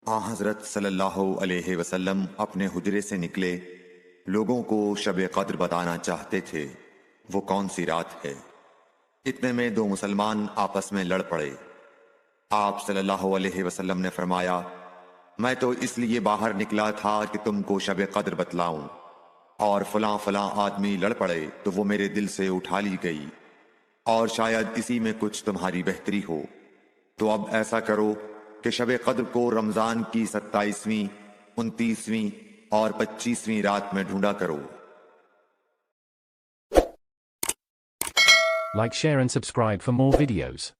हज़रत सल्लल्लाहु अलैहि वसल्लम अपने हुजरे से निकले, लोगों को शब कद्र बताना चाहते थे वो कौन सी रात है। इतने में दो मुसलमान आपस में लड़ पड़े। आप सल्लल्लाहु अलैहि वसल्लम ने फरमाया, मैं तो इसलिए बाहर निकला था कि तुमको शब कद्र बतलाऊं, और फलां फलां आदमी लड़ पड़े तो वो मेरे दिल से उठा ली गई, और शायद इसी में कुछ तुम्हारी बेहतरी हो। तो अब ऐसा करो कि शब कद्र को रमजान की 27वीं, 29वीं और 25वीं रात में ढूंढा करो। Like, share and subscribe for more videos.